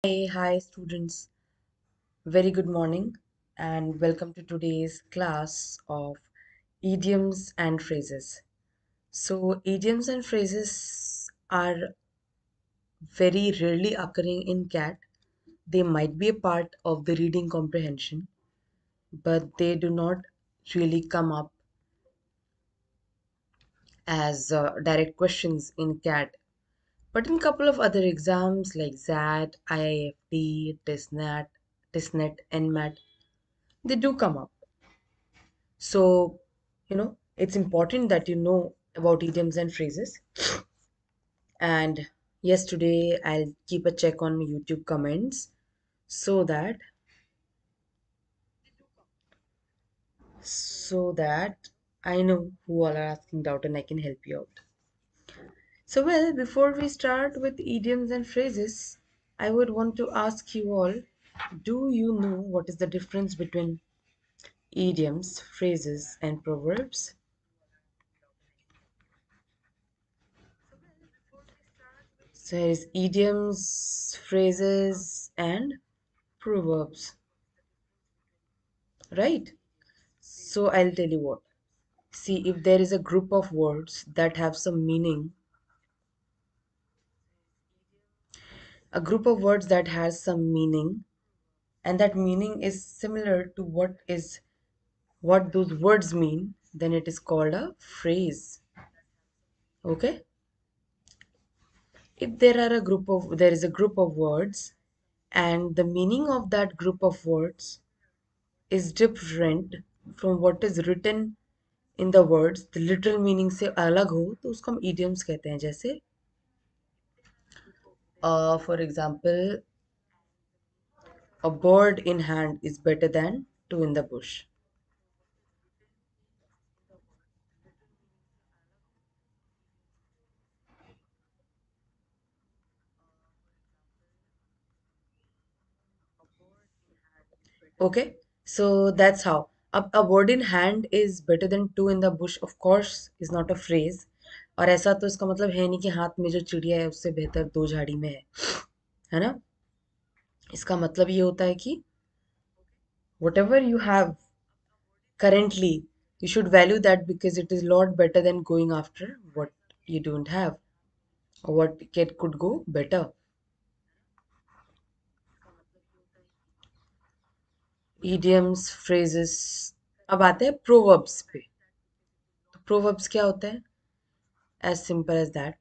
Hi students. Very good morning and welcome to today's class of idioms and phrases. So, idioms and phrases are very rarely occurring in CAT. They might be a part of the reading comprehension, but they do not really come up as direct questions in CAT. But in couple of other exams like XAT, IIFT, TISNET, NMAT, they do come up. So, it's important that you know about idioms and phrases. And yes, today I'll keep a check on YouTube comments so that I know who all are asking doubt and I can help you out. So, well, before we start with idioms and phrases, I would want to ask you all, do you know what is the difference between idioms, phrases, and proverbs? So, here is idioms, phrases, and proverbs, right? So I'll tell you what. See, if there is a group of words that have some meaning, a group of words that has some meaning, and that meaning is similar to what those words mean, then it is called a phrase. Okay? If there is a group of words, and the meaning of that group of words is different from what is written in the words the literal meaning से अलग हो तो उसको हम idioms कहते हैं जैसे for example a bird in hand is better than two in the bush. Okay, so that's how a bird in hand is better than two in the bush of course is not a phrase. और ऐसा तो इसका मतलब है नहीं कि हाथ में जो चिड़िया है उससे बेहतर दो झाड़ी में है ना? इसका मतलब ये होता है कि whatever you have currently, you should value that because it is a lot better than going after what you don't have or what could go better. Idioms, phrases. अब आते हैं proverbs पे. तो proverbs क्या होता है? As simple as that.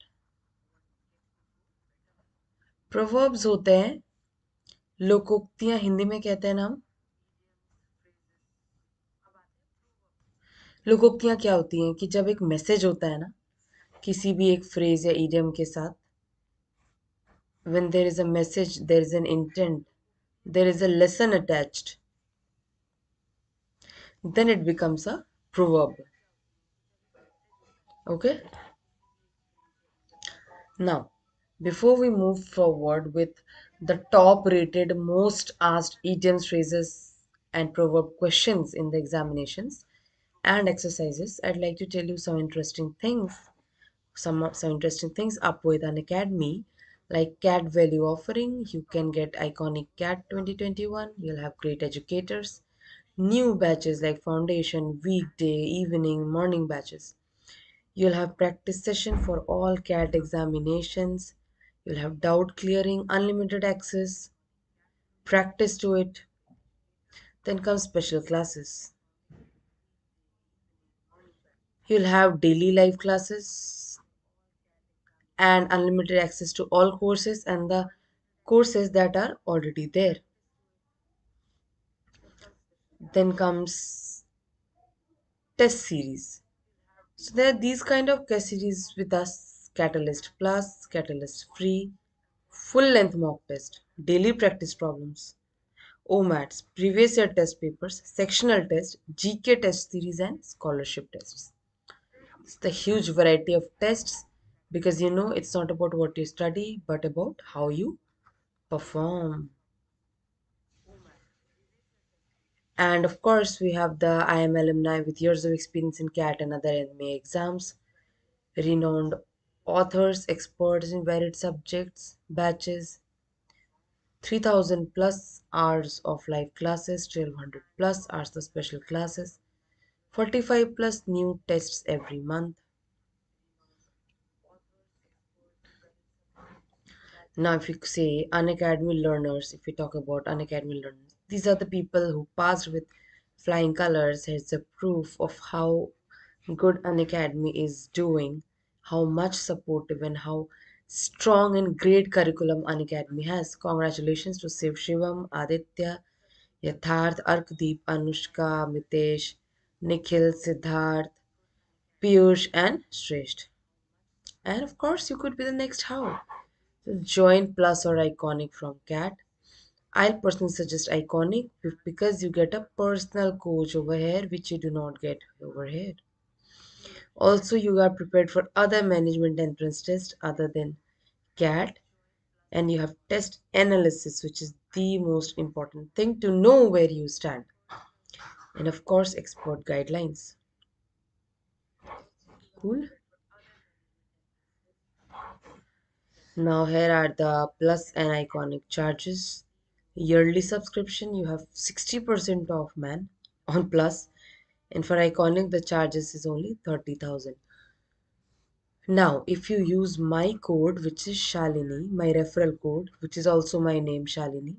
Proverbs होते हैं लोकोक्तियां, हिंदी में कहते हैं ना हम. लोकोक्तियां क्या होती हैं कि जब एक मैसेज होता है ना किसी भी एक फ्रेज या इडियम के साथ, when there is a message, there is an intent, there is a lesson attached, then it becomes a proverb. Okay? Now, before we move forward with the top rated, most asked idioms, phrases, and proverb questions in the examinations and exercises, I'd like to tell you some interesting things. Some interesting things up with Unacademy, like CAT value offering. You can get iconic CAT 2021. You'll have great educators. New batches like foundation, weekday, evening, morning batches. You'll have practice session for all CAT examinations. You'll have doubt clearing, unlimited access, practice to it. Then comes special classes. You'll have daily live classes and unlimited access to all courses and the courses that are already there. Then comes test series. So there are these kind of test series with us: Catalyst Plus, Catalyst Free, full length mock test, daily practice problems, OMATs, previous year test papers, sectional test, GK test series, and scholarship tests. It's the huge variety of tests because it's not about what you study but about how you perform. And of course, we have the IIM alumni with years of experience in CAT and other MA exams, renowned authors, experts in varied subjects, batches, 3,000 plus hours of live classes, 1,200 plus hours of special classes, 45 plus new tests every month. Now, if you say Unacademy learners, if we talk about Unacademy learners, these are the people who passed with flying colors. Here's the proof of how good Unacademy is doing, how much supportive and how strong and great curriculum Unacademy has. Congratulations to Shiv Shivam, Aditya, Yatharth, Arkdeep, Anushka, Mitesh, Nikhil, Siddharth, Piyush, and Shresht. And of course, you could be the next how. So join Plus or Iconic from CAT. I'll personally suggest Iconic because you get a personal coach over here, which you do not get over here. Also, you are prepared for other management entrance tests other than CAT, and you have test analysis, which is the most important thing to know where you stand. And of course, expert guidelines. Cool. Now, here are the Plus and Iconic charges. Yearly subscription, you have 60% off, man, on Plus. And for Iconic, the charges is only 30,000. Now, if you use my code, which is Shalini, my referral code, which is also my name, Shalini,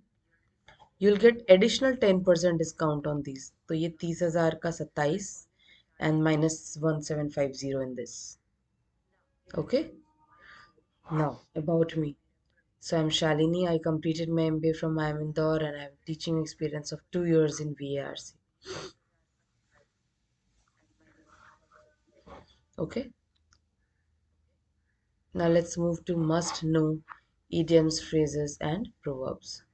you'll get additional 10% discount on these. तो ये 30,000 का 27 and minus 1750 in this. Okay? Now, about me. So I'm Shalini. I completed my MBA from IIM Indore and I have teaching experience of 2 years in VARC. Okay? Now let's move to must know idioms, phrases, and proverbs.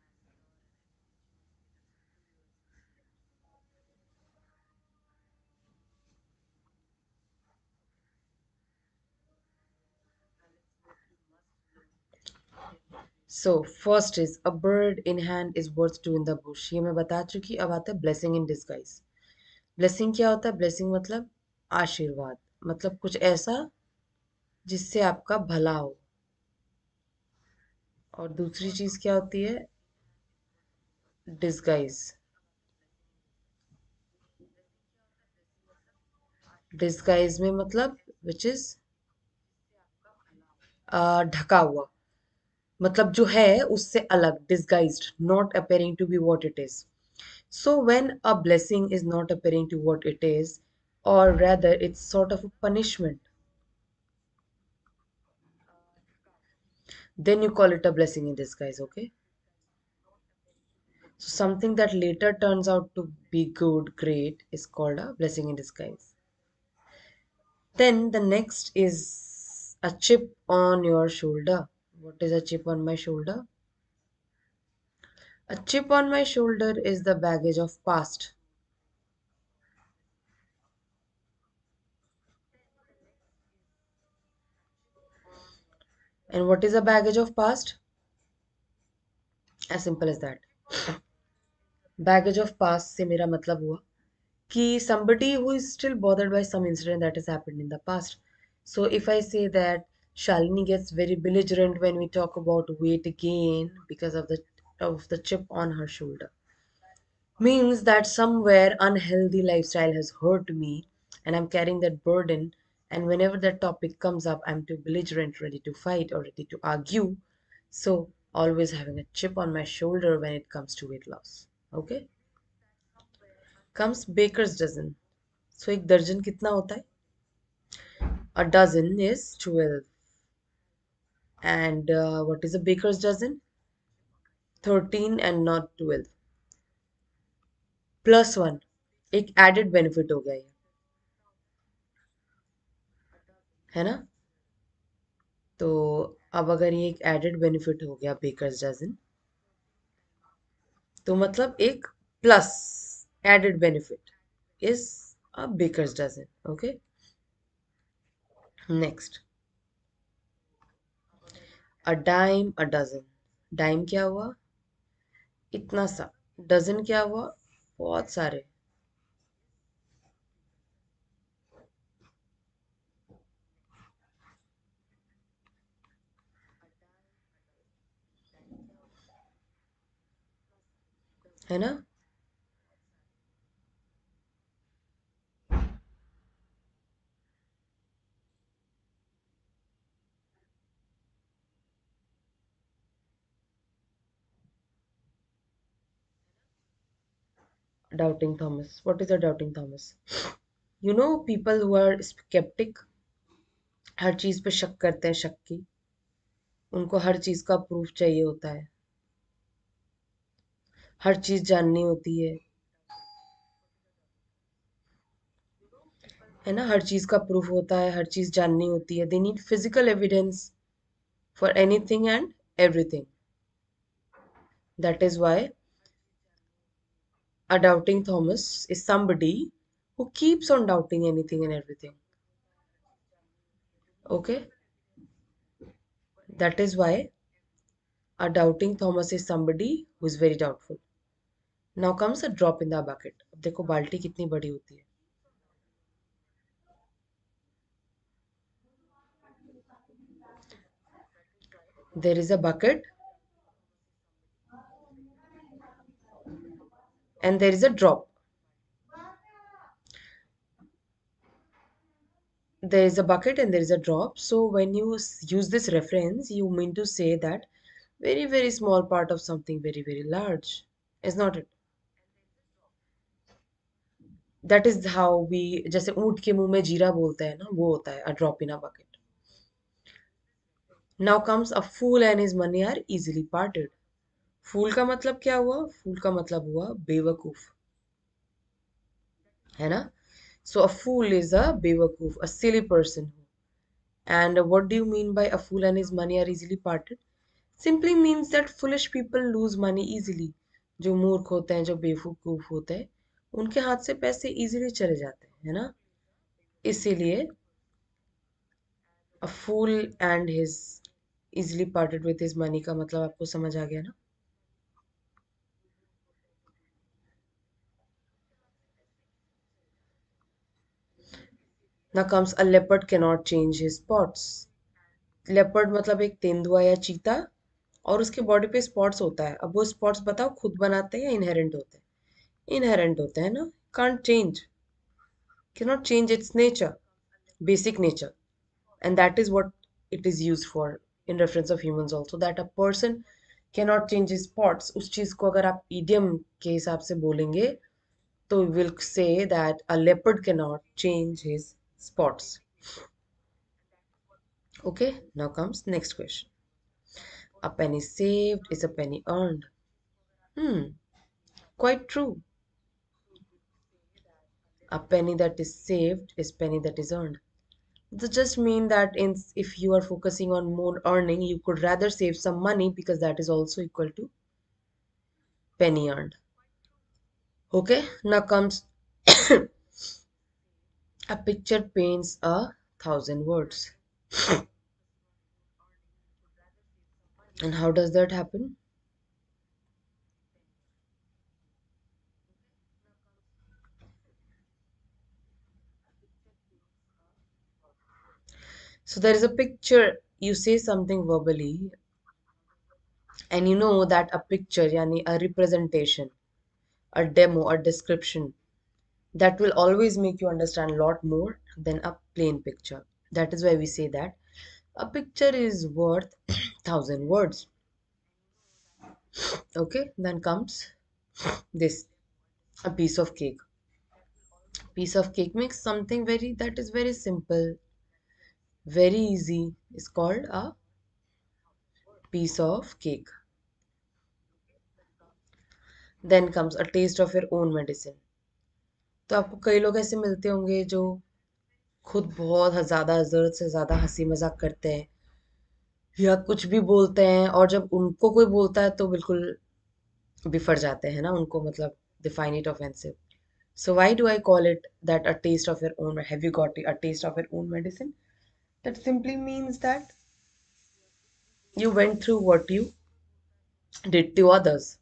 So first is a bird in hand is worth two in the bush. ये मैं बता चुकी अब आता है blessing in disguise. Blessing क्या होता है? Blessing मतलब आशीर्वाद, मतलब कुछ ऐसा जिससे आपका भला हो. और दूसरी चीज क्या होती है? डिस्गाइज. डिस्गाइज में मतलब विच इज ढका हुआ, मतलब जो है उससे अलग, disguised, not appearing to be what it is. So when a blessing is not appearing to what it is, or rather it's sort of a punishment, then you call it a blessing in disguise. Okay, so something that later turns out to be good, great, is called a blessing in disguise. Then the next is a chip on your shoulder. What is a chip on my shoulder? A chip on my shoulder is the baggage of past. And what is a baggage of past? As simple as that. Baggage of past से मेरा मतलब हुआ कि somebody who is still bothered by some incident that has happened in the past. So if I say that Shalini gets very belligerent when we talk about weight gain because of the chip on her shoulder, means that somewhere unhealthy lifestyle has hurt me and I'm carrying that burden, and whenever that topic comes up I'm too belligerent, ready to fight or ready to argue. So always having a chip on my shoulder when it comes to weight loss. Okay, comes baker's dozen. So एक दर्जन कितना होता है? A dozen is 12. And what is a baker's dozen? 13 and not 12. Plus 1. एक added benefit हो गया ये, है ना? तो अब अगर ये एक एडेड बेनिफिट हो गया बेकर्स डजन, तो मतलब एक plus added benefit is a baker's dozen. Okay, next. A dime a dozen. Dime क्या हुआ? इतना सा. डजन क्या हुआ? बहुत सारे. है ना? Doubting Thomas. What is a doubting Thomas? You know, people who are skeptic, हर चीज पे शक करते हैं, शक की, उनको हर चीज का प्रूफ चाहिए होता हर चीज जाननी होती है ना? हर चीज का प्रूफ होता है, हर चीज जाननी होती है. They need physical evidence for anything and everything. That is why a doubting Thomas is somebody who keeps on doubting anything and everything. Okay? That is why a doubting Thomas is somebody who is very doubtful. Now comes a drop in the bucket. अब देखो बाल्टी कितनी बड़ी होती है. There is a bucket and there is a drop. There is a bucket and there is a drop. So when you use this reference, you mean to say that very, very small part of something very, very large. Is not it? That is how we, जैसे ऊंट के मुंह में जीरा बोलते हैं ना, वो होता है a drop in a bucket. Now comes a fool and his money are easily parted. फूल का मतलब क्या हुआ? फूल का मतलब हुआ बेवकूफ, है ना? So a fool is a बेवकूफ, a silly person. And what do you mean by a fool and his money are easily parted? Simply means that foolish people lose money easily. जो मूर्ख होते हैं, जो बेवकूफ होते हैं, उनके हाथ से पैसे इजीली चले जाते हैं, है ना? इसीलिए a fool and his easily parted with his money का मतलब आपको समझ आ गया ना? Now comes a leopard cannot change his spots. Leopard मतलब एक तेंदुआ या चीता, और उसके बॉडी पे स्पॉट्स होता है. अब वो स्पॉट्स बताओ खुद बनाते हैं या इनहेरेंट होते हैं? इनहेरेंट होते हैं ना. Can't change, cannot change its nature, basic nature. And that is what it is used for in reference of humans also, that a person cannot change his spots. उस चीज को अगर आप idiom के हिसाब से बोलेंगे तो will say that a leopard cannot change his spots. Okay, now comes next question. A penny saved is a penny earned. Hmm, quite true. A penny that is saved is penny that is earned. This just mean that if you are focusing on more earning, you could rather save some money because that is also equal to penny earned. Okay, now comes a picture paints 1,000 words. And how does that happen? So there is a picture, you say something verbally, and you know that a picture, yani a representation, a demo, a description, that will always make you understand a lot more than a plain picture. That is why we say that a picture is worth 1,000 words. Okay, then comes this, a piece of cake. Piece of cake makes something very that is very simple, very easy. It's called a piece of cake. Then comes a taste of your own medicine. तो आपको कई लोग ऐसे मिलते होंगे जो खुद बहुत ज़्यादा ज़रूरत से ज़्यादा हंसी मजाक करते हैं या कुछ भी बोलते हैं, और जब उनको कोई बोलता है तो बिल्कुल बिफर जाते हैं ना, उनको मतलब they find it offensive. So why do I call it that a taste of your own? Have you got a taste of your own medicine? That simply means that you went through what you did to others,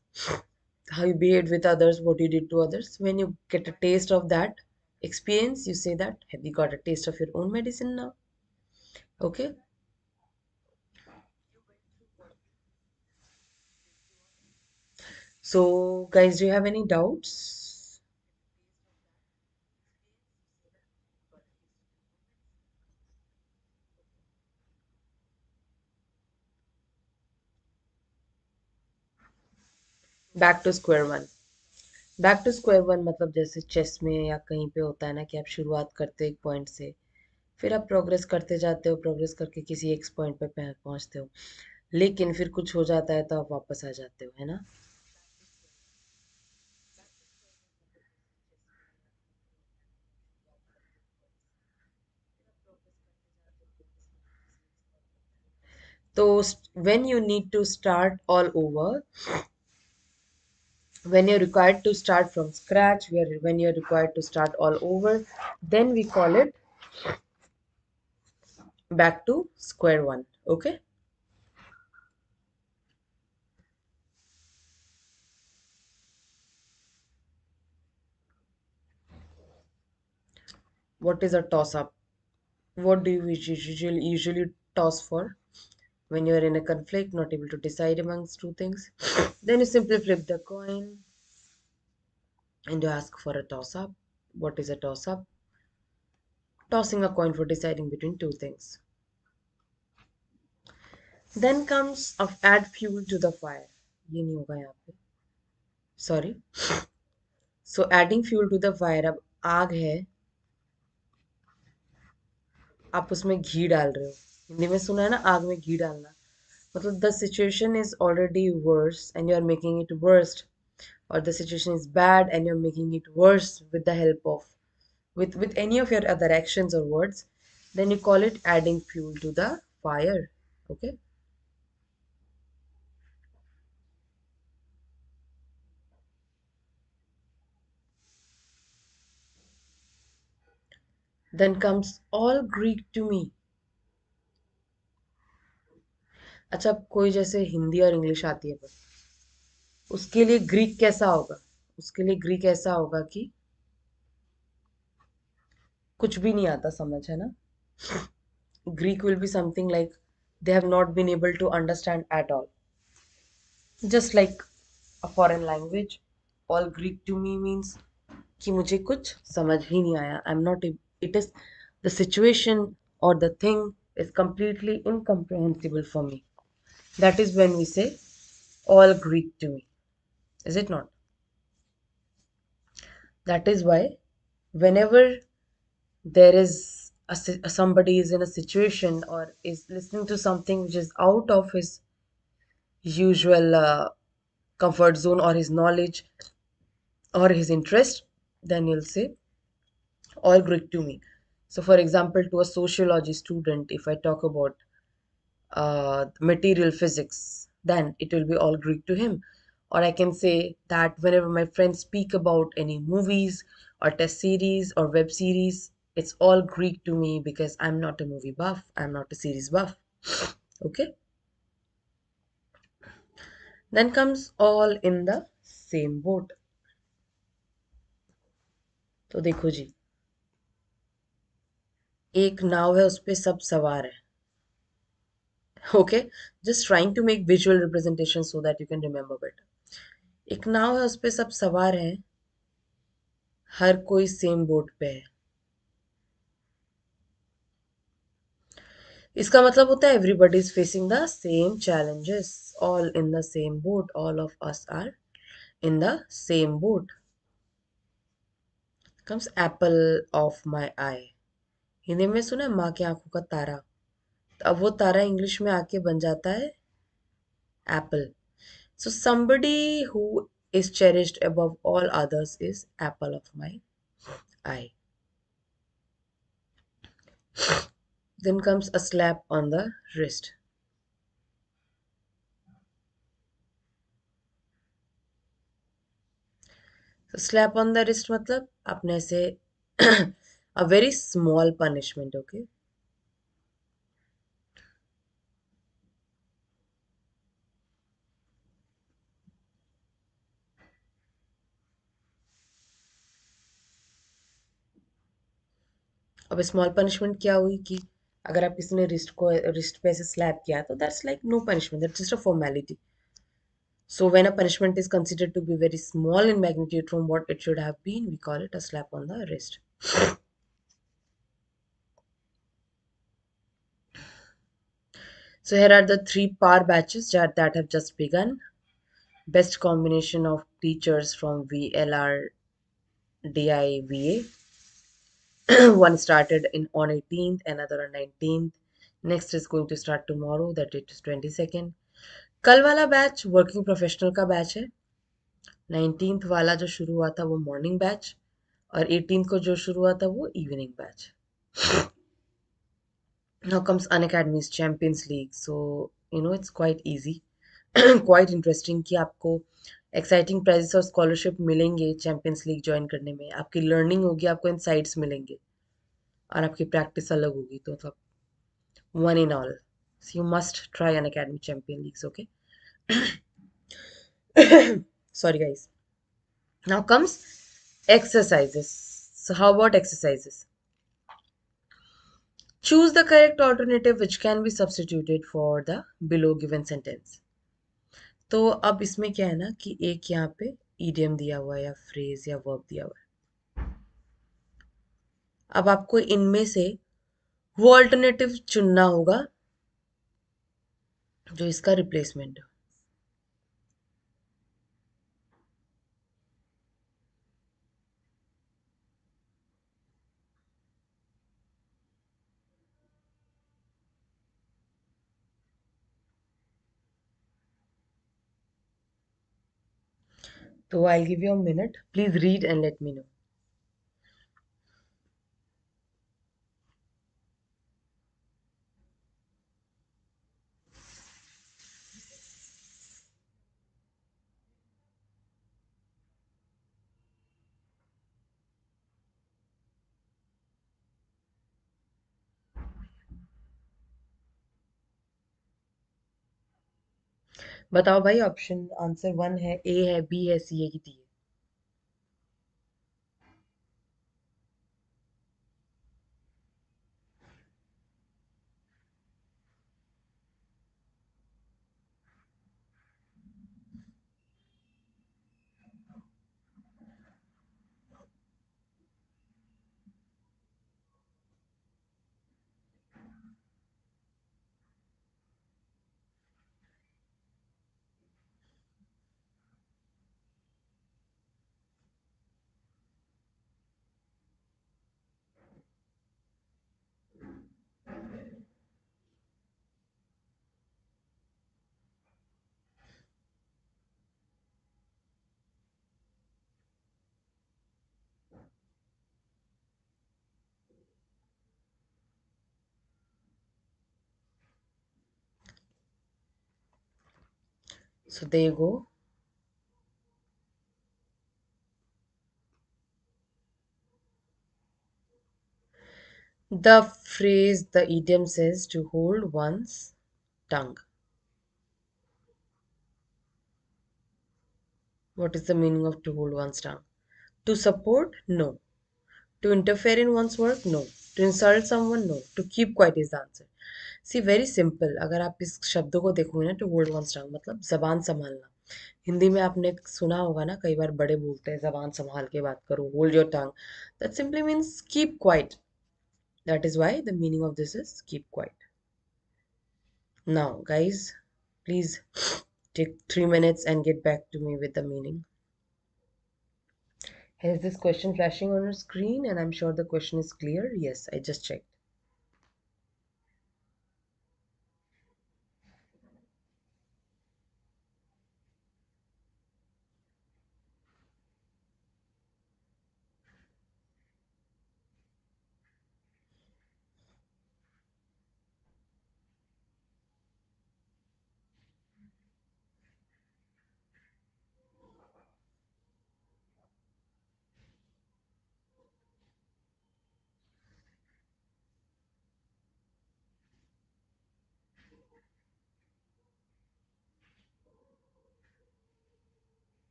how you behaved with others, what you did to others. When you get a taste of that experience, you say that, have you got a taste of your own medicine now? Okay. So, guys, do you have any doubts? Back to square one. Back to square one मतलब जैसे chess में या कहीं पे होता है ना कि आप शुरुआत करते हो एक पॉइंट से, फिर आप प्रोग्रेस करते जाते हो, प्रोग्रेस करके किसी एक पॉइंट पे पहुंचते हो, लेकिन फिर कुछ हो जाता है तो आप वापस आ जाते हो, है ना। तो when you need to start all over, when you're required to start from scratch, when you're required to start all over, then we call it back to square one. Okay. What is a toss up? What do you usually toss for when you are in a conflict, not able to decide amongst two things? Then you simply flip the coin and you ask for a toss up. What is a toss up? Tossing a coin for deciding between two things. Then comes of add fuel to the fire. ये नहीं होगा यहाँ पे. Sorry. So adding fuel to the fire. अब आग है, आप उसमें घी डाल रहे हो. हिंदी में सुना है ना आग में घी डालना. मतलब the situation is already worse and you are making it worse, or the situation is bad and you're making it worse with the help of with any of your other actions or words, then you call it adding fuel to the fire. Okay. Then comes all Greek to me. अच्छा, अब कोई जैसे हिंदी और English आती है बस, उसके लिए ग्रीक कैसा होगा? उसके लिए ग्रीक ऐसा होगा कि कुछ भी नहीं आता समझ, है ना. Greek will be something like they have not been able to understand at all. Just like a foreign language, all Greek to me means कि मुझे कुछ समझ ही नहीं आया. I'm not. It is the situation or the thing is completely incomprehensible for me. That is when we say all Greek to me. Is it not? That is why whenever there is somebody is in a situation or is listening to something which is out of his usual comfort zone or his knowledge or his interest, then you'll say all Greek to me. So, for example, to a sociology student, if I talk about material physics, then it will be all Greek to him. Or I can say that whenever my friends speak about any movies or test series or web series, it's all Greek to me because I'm not a movie buff, I'm not a series buff. Okay. Then comes all in the same boat. तो देखो जी, एक नाव है, उस पे सब सवार है. Okay. Just trying to make visual representation so that you can remember better. एक नाव है, उस पे सब सवार हैं, हर कोई सेम बोट पे है. इसका मतलब होता है everybody is facing the same challenges, all in the same boat, all of us are in the same boat. Comes apple of my eye. Hindi में सुना है माँ की आंखों का तारा. तो अब वो तारा इंग्लिश में आके बन जाता है Apple. So somebody who is cherished above all others is apple of my eye. Then comes a slap on the wrist. So slap on the wrist मतलब आपने ऐसे a very small punishment, okay? अब small punishment क्या हुई कि अगर आप किसी ने रिस्ट पे ऐसे स्लैप किया तो that's like no punishment, that's just a formality. So when a punishment is considered to be very small in magnitude from what it should have been, we call it a slap on the wrist. So here are the three PAR batches that have just begun. Best combination of teachers from VLRDIVA. One started on 18th, another on 19th. Next is going to start tomorrow, that date is 22nd. कल वाला batch working professional का batch है. 19th वाला जो शुरू हुआ था वो मॉर्निंग बैच और 18th को जो शुरू हुआ था वो evening batch. Now comes Unacademy's Champions League. So, it's quite easy. Quite interesting कि आपको एक्साइटिंग प्राइजेस और स्कॉलरशिप मिलेंगे चैंपियंस लीग ज्वाइन करने में. आपकी लर्निंग होगी, आपको इनसाइट्स मिलेंगे और आपकी प्रैक्टिस अलग होगी. तो मतलब one in all. So you must try an academy champion leagues, okay? Sorry, guys. Now comes exercises. So how about exercises? Choose the correct alternative which can be substituted for the below given sentence. तो अब इसमें क्या है ना कि एक यहाँ पे idiom दिया हुआ है या phrase या verb दिया हुआ है. अब आपको इनमें से वो अल्टरनेटिव चुनना होगा जो इसका रिप्लेसमेंट हो. तो I'll give you a minute. Please read and let me know. बताओ भाई, ऑप्शन आंसर 1 है, ए है, बी है, सी है कि डी है? So there you go. The phrase, the idiom says to hold one's tongue. What is the meaning of to hold one's tongue? To support? No. To interfere in one's work? No. To insult someone? No. To keep quiet is the answer. See very simple. अगर आप इस शब्दों को देखोगे ना, to hold once टंग मतलब जबान संभालना. हिंदी में आपने सुना होगा ना, कई बार बड़े बोलते हैं जबान संभाल के बात करो, hold your tongue. That simply means keep quiet. That is why the meaning of this is keep quiet. Now guys, please take 3 minutes and get back to me with the meaning. Is this question flashing on your screen? And I'm sure the question is clear. Yes, I just checked.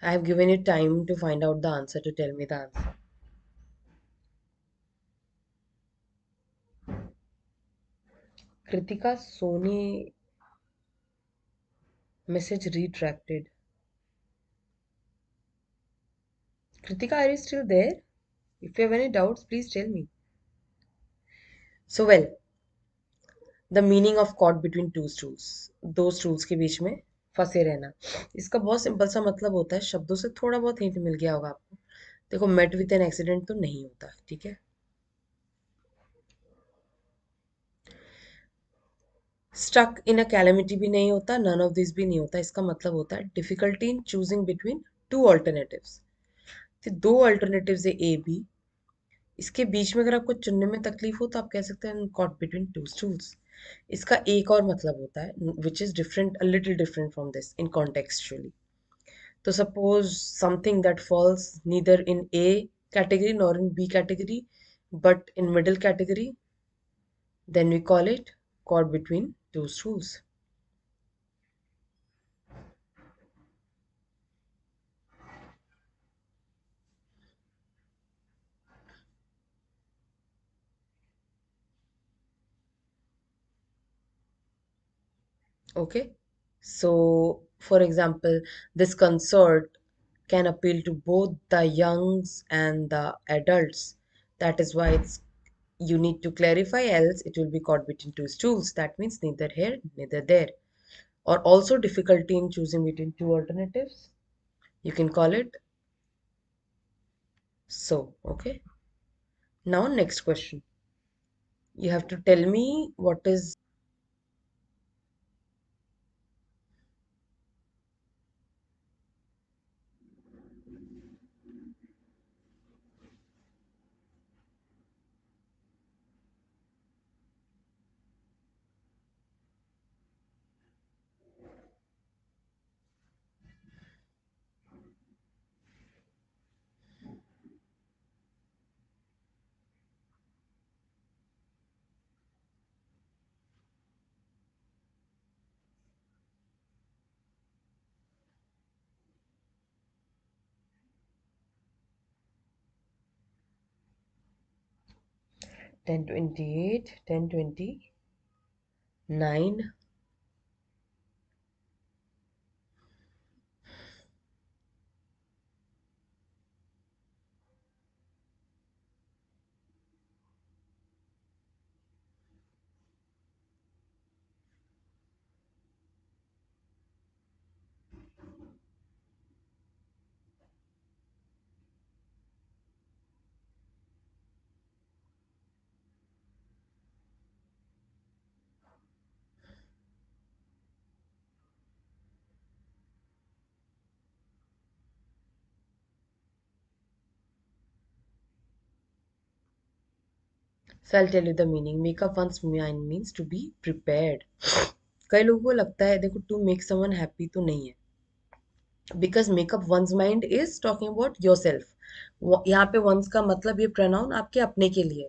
I have given you time to find out the answer, to tell me the answer. Kritika Soni message retracted. Kritika, are you still there? If you have any doubts, please tell me. So, well, the meaning of caught between two stools, दो stools के बीच में फंसे रहना। इसका बहुत simple सा मतलब होता है, शब्दों से थोड़ा बहुत हिंट मिल गया होगा आपको। देखो, मेट विथ एन एक्सीडेंट तो नहीं होता, ठीक है। स्टक इन अ कैलेमिटी भी नहीं होता, नन ऑफ दिस भी नहीं होता। इसका मतलब होता है difficulty in choosing between two alternatives. तो दो ऑल्टरनेटिव्स है ए बी, इसके बीच में अगर आपको चुनने में तकलीफ हो तो आप कह सकते हैं कॉट बिटवीन टू स्टूल्स। इसका एक और मतलब होता है which is different, a little different from this in contextually. तो suppose something that falls neither in A category nor in B category but in middle category, then we call it caught between two stools. Okay? So, for example, this concert can appeal to both the youngs and the adults. That is why it's you need to clarify, else it will be caught between two stools. That means neither here, neither there. Or also difficulty in choosing between two alternatives. You can call it so. Okay. Now, next question. You have to tell me what is. Ten 28, 10 29. So I'll tell you the meaning. Make up one's mind means to be prepared. कई लोगों को लगता है देखो to make someone happy तो नहीं है, because makeup once mind is talking about your self. यहाँ पे वंस का मतलब ये प्रोनाउन आपके अपने के लिए,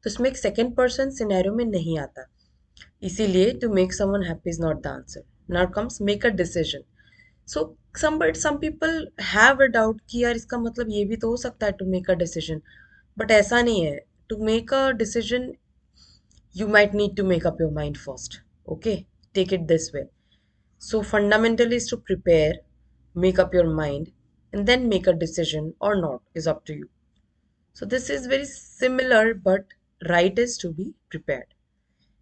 तो इसमें एक सेकेंड पर्सन सिनेरियो में नहीं आता। इसीलिए to make someone happy is not the answer. Now comes make a decision. So some people have a doubt कि यार इसका मतलब ये भी तो हो सकता है to make a decision, but ऐसा नहीं है। To make a decision you might need to make up your mind first. Okay, take it this way. So, fundamental is to prepare, make up your mind, and then make a decision or not is up to you. So, this is very similar, but right is to be prepared.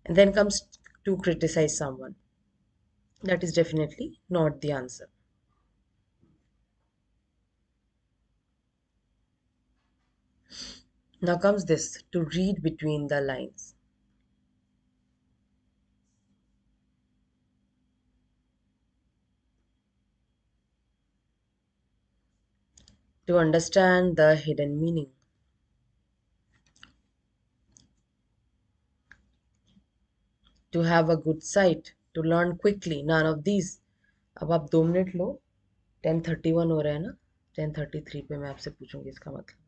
And then comes to criticize someone. That is definitely not the answer. Now comes this to read between the lines, to understand the hidden meaning, to have a good sight, to learn quickly. None of these. अब आप 2 minute low. 10:31 हो रहा है ना, 10:33 पे मैं आपसे पूछूंगी इसका मतलब।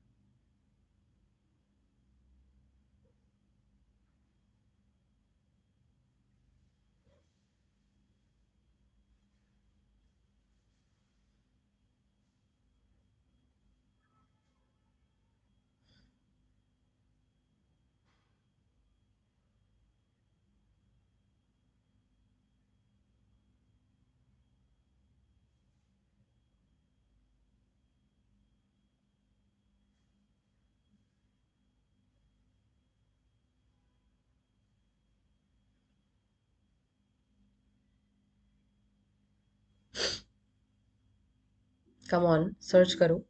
कम ऑन सर्च करो.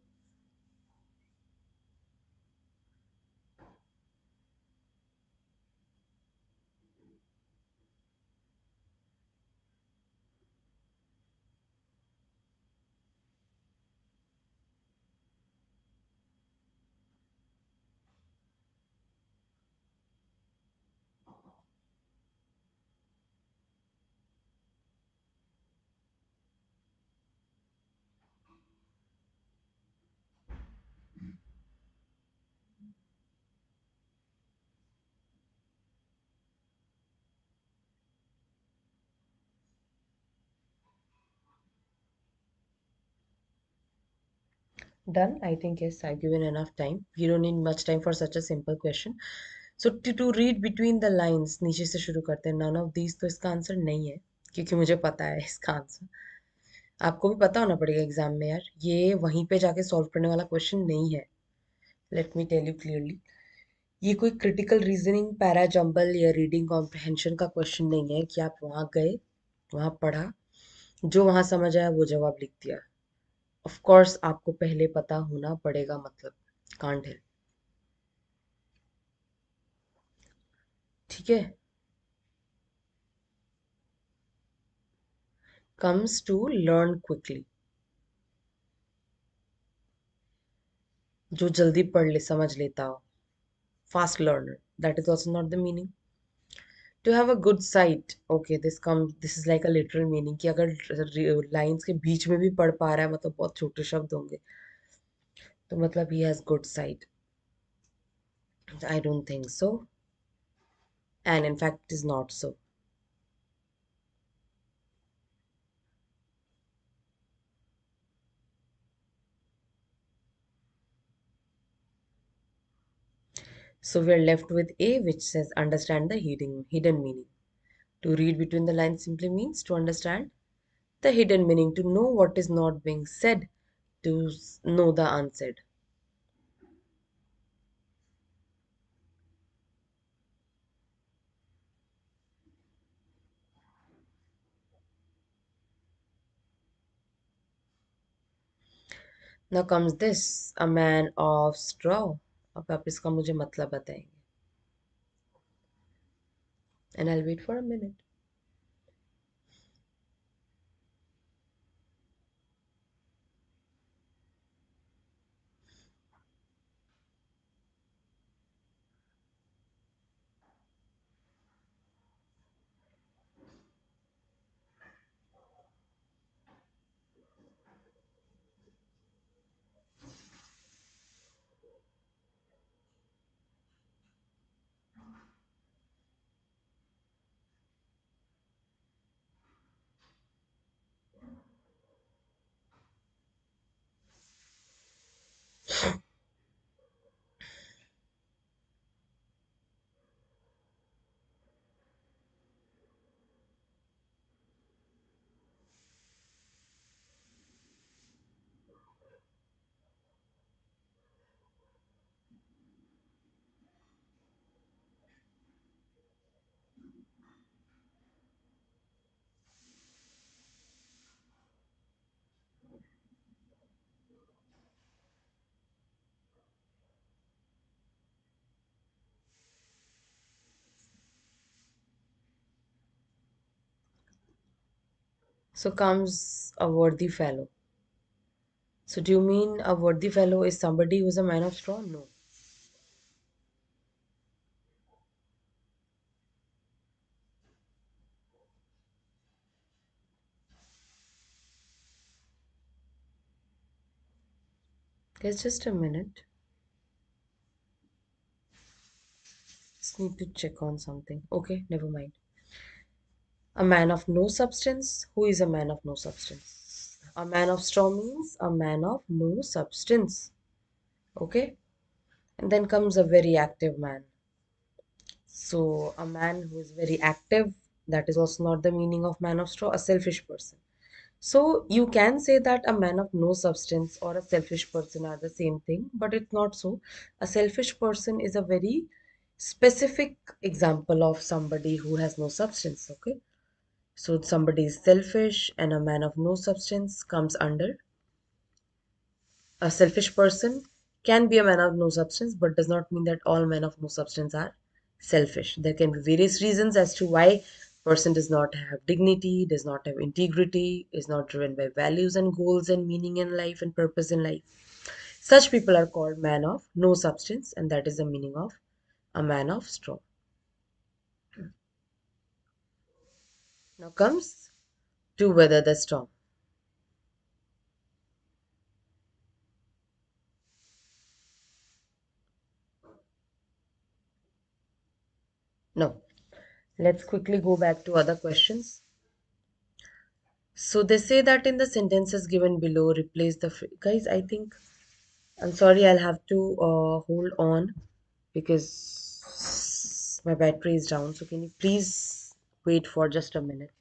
Done? I think yes, I've given enough time. You don't need much time for such a simple question. So to read between the lines, नीचे से शुरू करते हैं. None of these तो इसका आंसर नहीं है, क्योंकि मुझे पता है इसका आंसर. आपको भी पता होना पड़ेगा एग्जाम में यार, ये वहीं पे जाके सॉल्व करने वाला क्वेश्चन नहीं है. Let me tell you clearly. ये कोई क्रिटिकल रीजनिंग, पैरा जंबल या रीडिंग कॉम्प्रिहेंशन का क्वेश्चन नहीं है कि आप वहां गए, वहां पढ़ा, जो वहां समझ आया वो जवाब लिख दिया. ऑफ कोर्स आपको पहले पता होना पड़ेगा, मतलब कांट है. ठीक है. कम्स टू लर्न क्विकली, जो जल्दी पढ़ ले समझ लेता हो. Fast learner, that is also not the meaning. To have a good sight, okay, this is like a literal meaning कि अगर लाइंस के बीच में भी पढ़ पा रहा है, मतलब बहुत छोटे शब्द होंगे, तो मतलब he has good site. I don't think so, and in fact it is not so. So we are left with A, which says understand the hidden meaning. To read between the lines simply means to understand the hidden meaning, to know what is not being said, to know the unsaid. Now comes this, a man of straw. अब आप इसका मुझे मतलब बताएंगे. And I'll wait for a minute. So comes a worthy fellow. So do you mean a worthy fellow is somebody who's a man of straw? No. Guys, just a minute. Just need to check on something. Okay, never mind. A man of no substance. Who is a man of no substance? A man of straw means a man of no substance. Okay? And then comes a very active man. So, a man who is very active, that is also not the meaning of man of straw, a selfish person. So, you can say that a man of no substance or a selfish person are the same thing, but it's not so. A selfish person is a very specific example of somebody who has no substance. Okay? So somebody is selfish and a man of no substance comes under. A selfish person can be a man of no substance, but does not mean that all men of no substance are selfish. There can be various reasons as to why person does not have dignity, does not have integrity, is not driven by values and goals and meaning in life and purpose in life. Such people are called man of no substance, and that is the meaning of a man of straw. Now comes to weather the storm. No, let's quickly go back to other questions. So they say that in the sentences given below, replace the guys. I think I'm sorry, I'll have to hold on because my battery is down. So can you please wait for just a minute?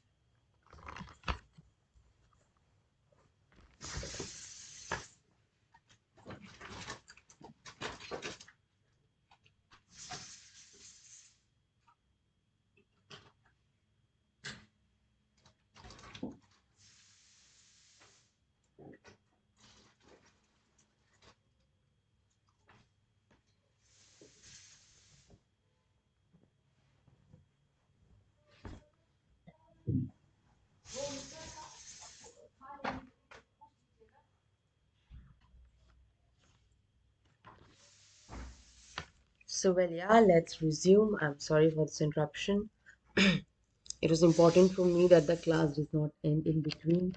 So well, yeah, let's resume. I'm sorry for this interruption. It was important for me that the class does not end in between,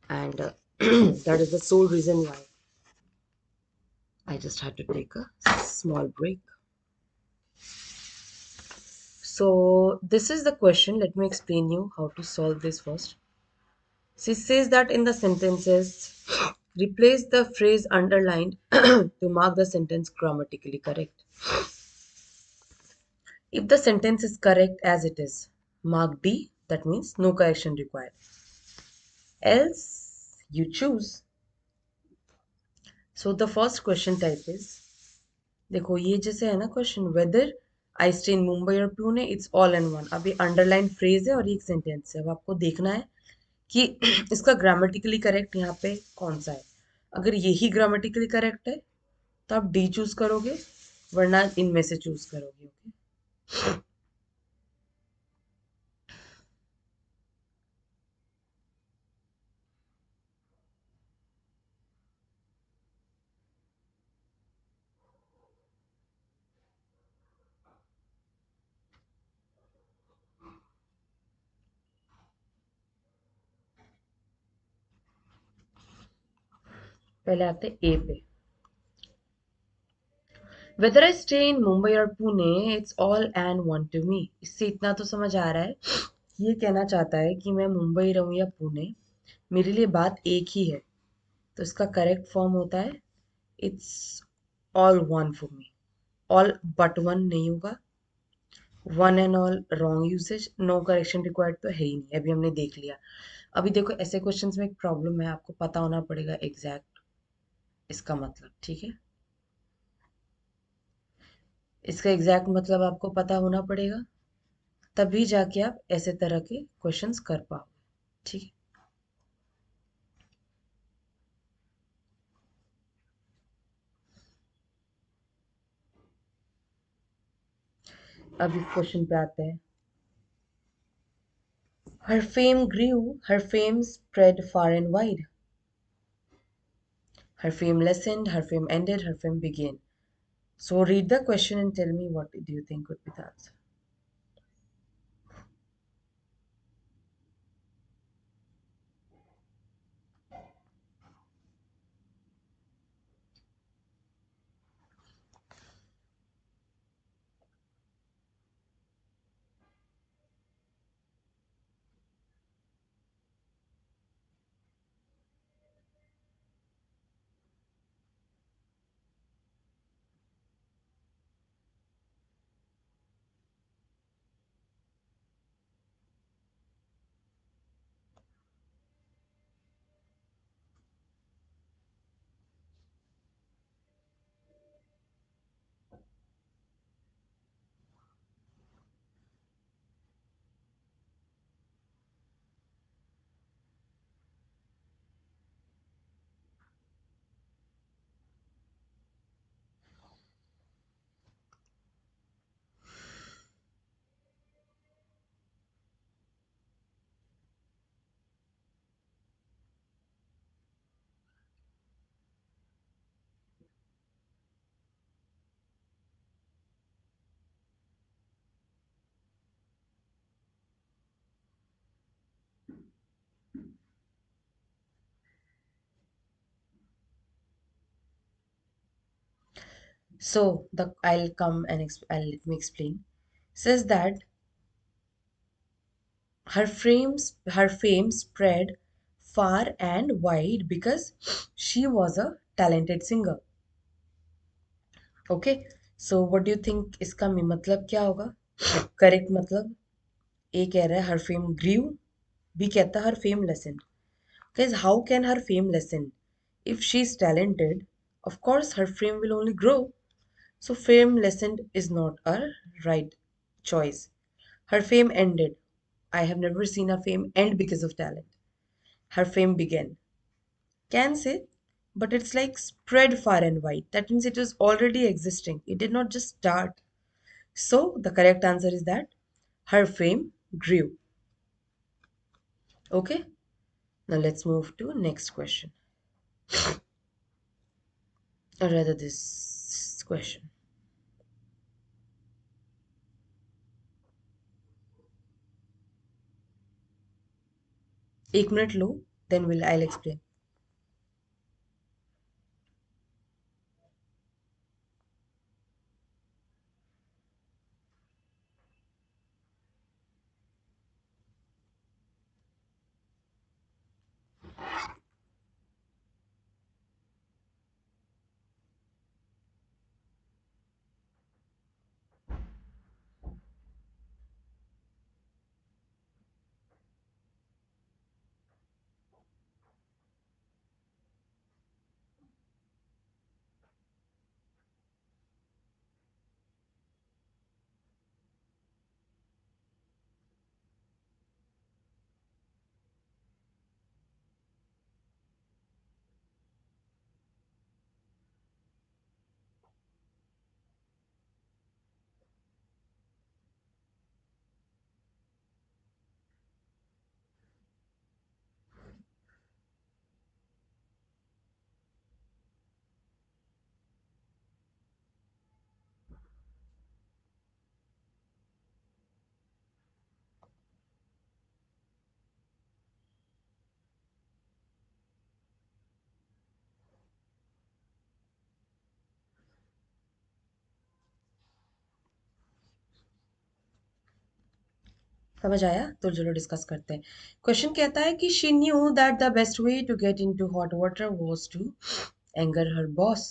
and that is the sole reason why I just had to take a small break. So this is the question. Let me explain you how to solve this first. She says that in the sentences, replace the phrase underlined to mark the sentence grammatically correct. If the sentence is correct as it is, mark D, that means no correction required. Else, you choose. So the first question type is, देखो ये जैसे है ना question whether I stay in Mumbai और Pune it's all in one. अब ये underline phrase है और ये एक सेंटेंस है. अब आपको देखना है कि इसका ग्रामेटिकली करेक्ट यहाँ पे कौन सा है. अगर यही ग्रामेटिकली करेक्ट है तो आप डी चूज करोगे, वरना इनमें से चूज करोगे. ओके, पहले आते हैं ए पे. Whether I stay in Mumbai और Pune it's all and one to me. इससे इतना तो समझ आ रहा है, ये कहना चाहता है कि मैं मुंबई रहूं या पुणे, मेरे लिए बात एक ही है. तो इसका करेक्ट फॉर्म होता है it's all one for me. All but one नहीं होगा. One and all wrong usage, no correction required तो है ही नहीं, अभी हमने देख लिया. अभी देखो ऐसे क्वेश्चंस में एक प्रॉब्लम है, आपको पता होना पड़ेगा एग्जैक्ट इसका मतलब. ठीक है, इसका एग्जैक्ट मतलब आपको पता होना पड़ेगा, तभी जाके आप ऐसे तरह के क्वेश्चंस कर पाओ. ठीक है, अब इस क्वेश्चन पे आते हैं. Her fame grew, her fame spread far and wide. Her fame lessened, her fame ended, her fame began. So read the question and tell me what do you think would be the answer. So the I'll come and let me explain. Says that her fame spread far and wide because she was a talented singer. Okay, so what do you think इसका मतलब क्या होगा? Correct मतलब ए कह रहा है हर fame grieve, B कहता है हर फेम lesson. Guys, how can her fame lessen? If she's talented, of course her fame will only grow. So fame lessened is not a right choice. Her fame ended. I have never seen her fame end because of talent. Her fame began. Can say, but it's like spread far and wide. That means it was already existing. It did not just start. So the correct answer is that her fame grew. Okay? Now let's move to next question. Or rather this question. 1 minute low, then I'll explain. समझ आया? तो चलो discuss करते हैं. Question कहता है कि she knew that the best way to get into hot water was to anger her boss.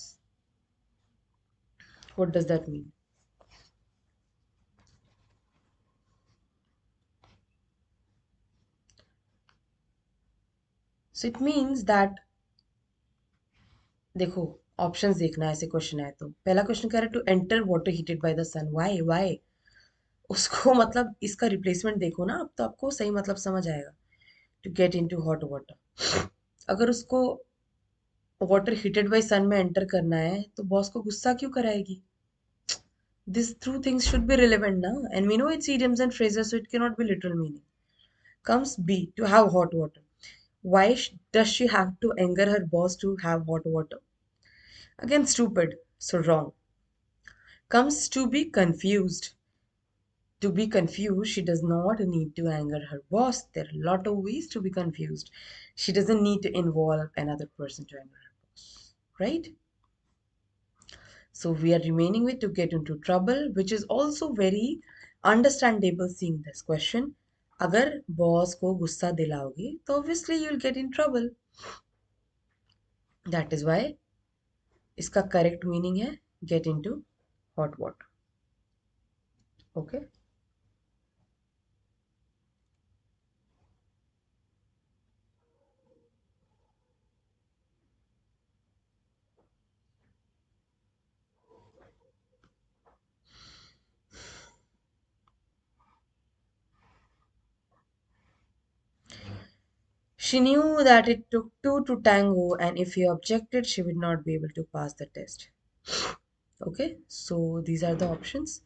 What does that mean? So it means that देखो ऑप्शंस देखना है, ऐसे क्वेश्चन है तो पहला क्वेश्चन कह रहा है to enter water heated by the sun. Why उसको मतलब इसका रिप्लेसमेंट देखो ना, अब तो आपको सही मतलब समझ आएगा. To get into hot water, अगर उसको वाटर हीटेड बाय सन में एंटर करना है तो बॉस को गुस्सा क्यों कराएगी? These two things should be relevant now, and we know it's idioms and phrases, so it cannot be literal meaning. Comes B, to have hot water. Why does she have to anger her boss to have hot water? Again, stupid, so wrong. Comes to be confused. To be confused, she does not need to anger her boss. There are a lot of ways to be confused. She doesn't need to involve another person to anger her boss, right? So we are remaining with to get into trouble, which is also very understandable seeing this question. अगर boss को गुस्सा दिलाओगे तो obviously you'll get in trouble. That is why इसका correct meaning है get into hot water. Okay. She knew that it took two to tango, and if he objected, she would not be able to pass the test. Okay, so these are the options.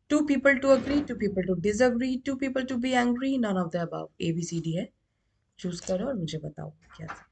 Two people to agree, two people to disagree, two people to be angry, none of the above. A, B, C, D है. Choose करो और मुझे बताओ क्या था.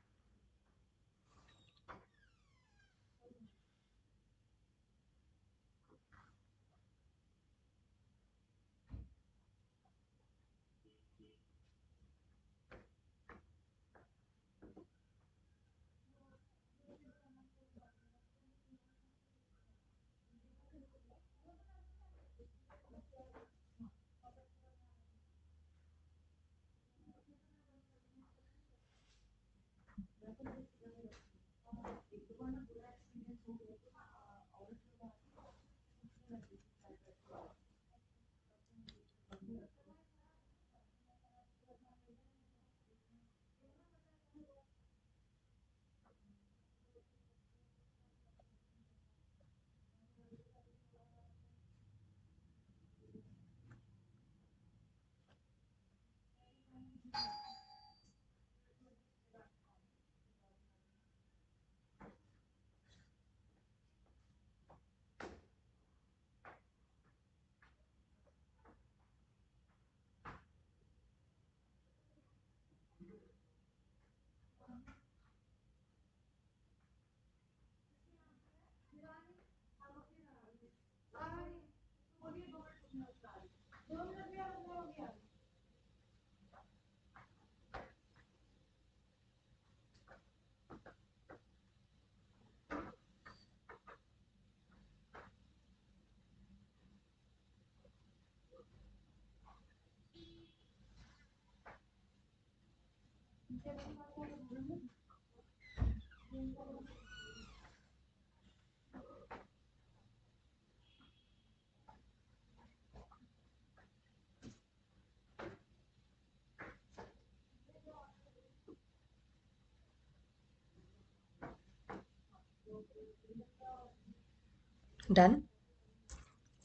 Done?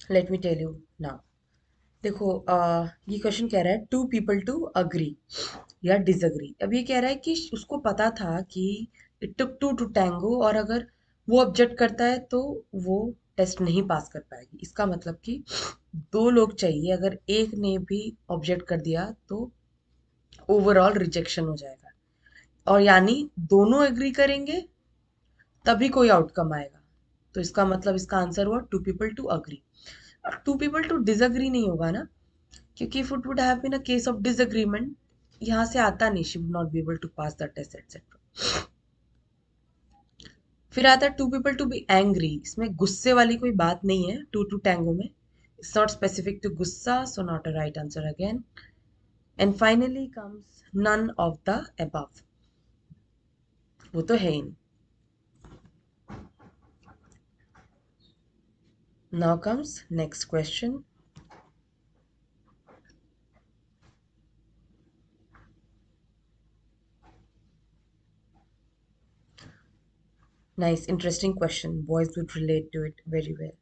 Let me tell you now. देखो ये question कह रहा है टू पीपल टू अग्री या डिसअग्री। अब ये कह रहा है कि उसको पता था कि it took two to tango, और अगर वो ऑब्जेक्ट करता है तो वो टेस्ट नहीं पास कर पाएगी। इसका मतलब कि दो लोग चाहिए, अगर एक ने भी ऑब्जेक्ट कर दिया तो ओवरऑल रिजेक्शन हो जाएगा। और यानी दोनों एग्री करेंगे तभी कोई आउटकम आएगा। तो इसका मतलब इसका आंसर हुआ टू पीपल टू अग्री। और टू पीपल टू डिसअग्री नहीं होगा ना, क्योंकि if it would have been a case of disagreement, यहाँ से आता नहीं she would not be able to pass the test etcetera. फिर आता है two people to be angry. इसमें गुस्से वाली कोई बात नहीं है टू टू टैंगो में। इट्स नॉट स्पेसिफिक टू गुस्सा, so not a right answer again. And finally comes none of the above. वो तो है ही नहीं। Now comes next question. Nice, interesting question. Boys would relate to it very well.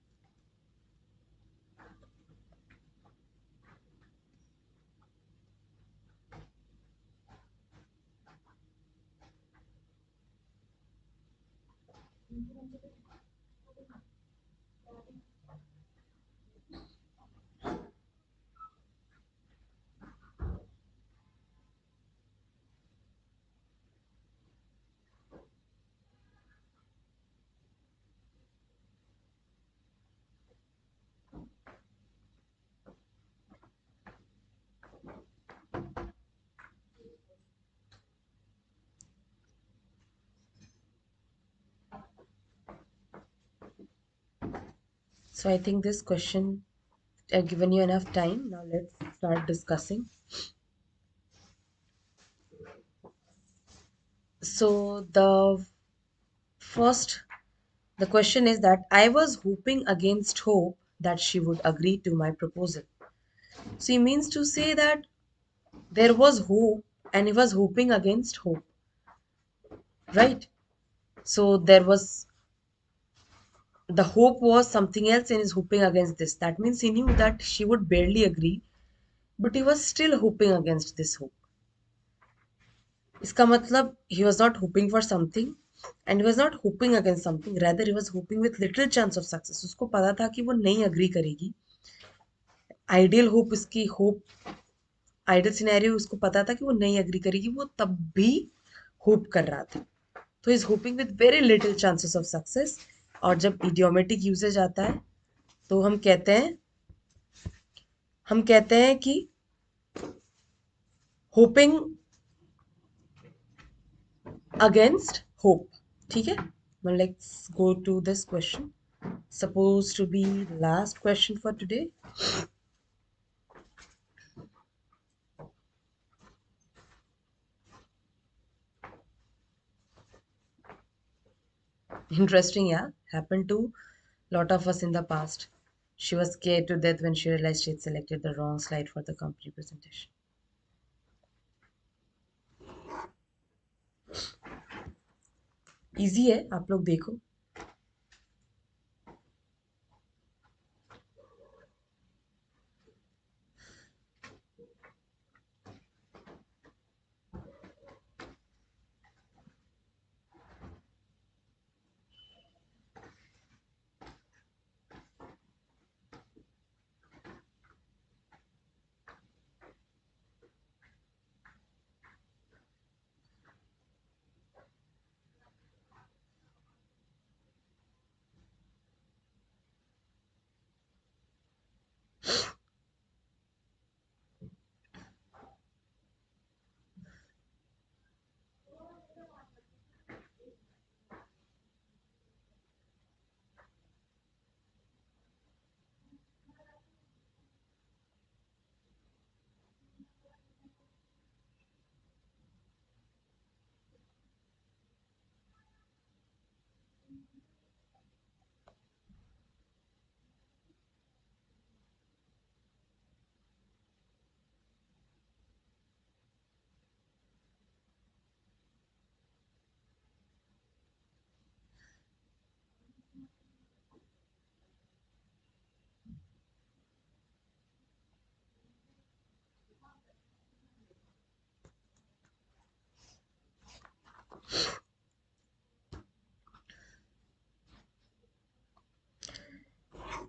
So I think this question, I've given you enough time. Now let's start discussing. So first, the question is that I was hoping against hope that she would agree to my proposal. So he means to say that there was hope and he was hoping against hope, right? So there was the hope was something else and he's hoping against this. That means he knew that she would barely agree, but he was still hoping against this hope. इसका मतलब he was not hoping for something and he was not hoping against something, rather he was hoping with little chance of success. उसको पता था कि वो नहीं agree करेगी। Ideal hope इसकी होप आइडियल सिनेरियो उसको पता था कि वो नहीं अग्री करेगी, वो तब भी होप कर रहा था। तो is hoping with very little chances of success. और जब इडियोमेटिक यूसेज आता है तो हम कहते हैं कि होपिंग अगेंस्ट होप। ठीक है, well, let's go to this question, supposed to be last question for today. Interesting, yeah. Happened to lot of us in the past. She was scared to death when she realized she had selected the wrong slide for the company presentation. Easy है, आप लोग देखो.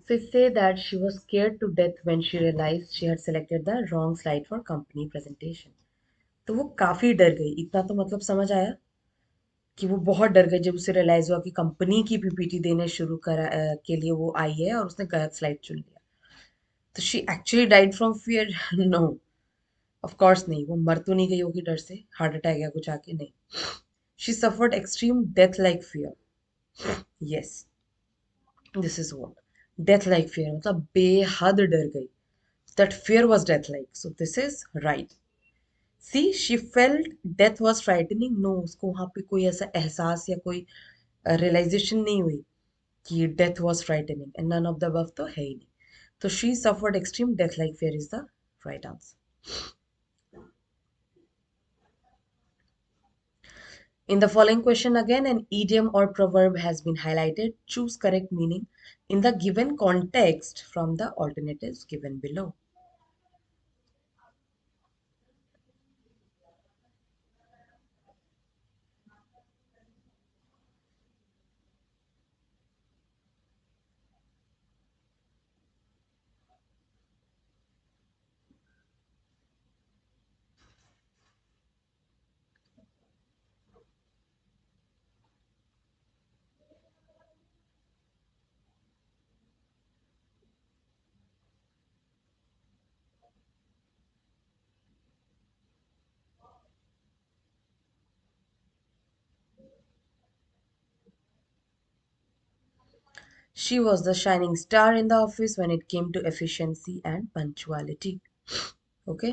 They say that she was scared to death when she realized she had selected the wrong slide for company presentation. तो वो काफी डर गई. इतना तो मतलब समझ आया कि वो बहुत डर गई जब उसे रियलाइज हुआ कि कंपनी की पीपीटी देने के लिए वो आई है और उसने गलत स्लाइड चुन लिया. तो she actually died from fear. No, of course नहीं. वो मर तो नहीं गई होगी डर से, हार्ट अटैक या कुछ आके, नहीं. She suffered extreme death like fear. Yes, this is what death like fear मतलब बेहद डर गई. That fear was death like, so this is right. See she felt death was frightening. No, उसको वहां पे कोई ऐसा एहसास या कोई रियलाइजेशन नहीं हुई कि death was frightening, and none of the above तो है ही नहीं. तो she suffered extreme death like fear is the right answer. In the following question, again, an idiom or proverb has been highlighted. Choose correct meaning in the given context from the alternatives given below. She was the shining star in the office when it came to efficiency and punctuality. Okay?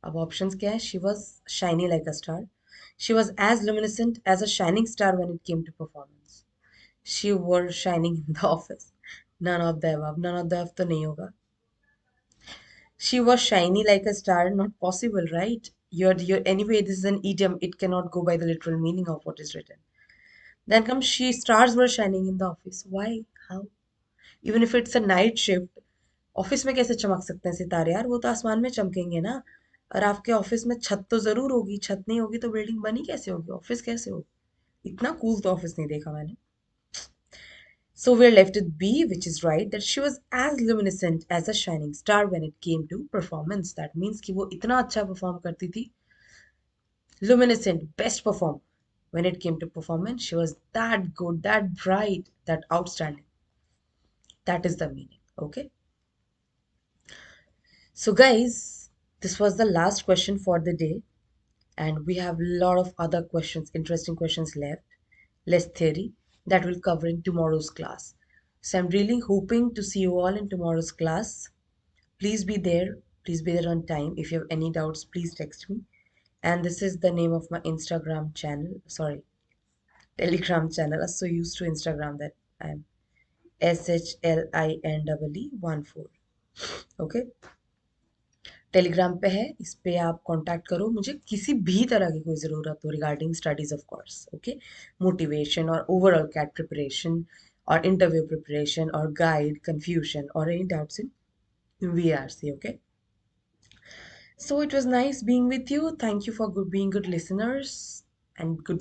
अब options क्या है? She was shiny like a star. She was as luminescent as a shining star when it came to performance. She were shining in the office. None of the above. None of the above तो नहीं होगा. She was shiny like a star. Not possible, right? You're anyway. This is an idiom. It cannot go by the literal meaning of what is written. Then comes she. Stars were shining in the office. Why? How? Even if it's a night shift, office में कैसे चमक सकते हैं सितारे यार? वो तो आसमान में चमकेंगे ना. और आपके ऑफिस में छत तो जरूर होगी. छत नहीं होगी तो बिल्डिंग बनी कैसे होगी? ऑफिस कैसे होगी? इतना कूल तो ऑफिस नहीं देखा मैंने. So we're left with B, which is right, that she was as luminescent as a shining star when it came to performance. That means कि वो इतना अच्छा perform करती थी. Luminescent, best perform. When it came to performance, she was that good, that bright, that outstanding. That is the meaning. Okay. So guys, this was the last question for the day, and we have a lot of other questions, interesting questions left. Less theory that we'll cover in tomorrow's class. So I'm really hoping to see you all in tomorrow's class. Please be there. Please be there on time. If you have any doubts, please text me. And this is the name of my Instagram channel. Sorry, Telegram channel. I'm so used to Instagram that M SHLINE 14। Okay, Telegram पे है, इस पे आप contact करो मुझे किसी भी तरह की कोई ज़रूरत हो regarding studies of course. Okay, motivation और ओवरऑल कैट प्रिपरेशन और इंटरव्यू प्रिपरेशन और गाइड कंफ्यूजन और any doubts in VRC। Okay, so it was nice being with you. Thank you for being good listeners and good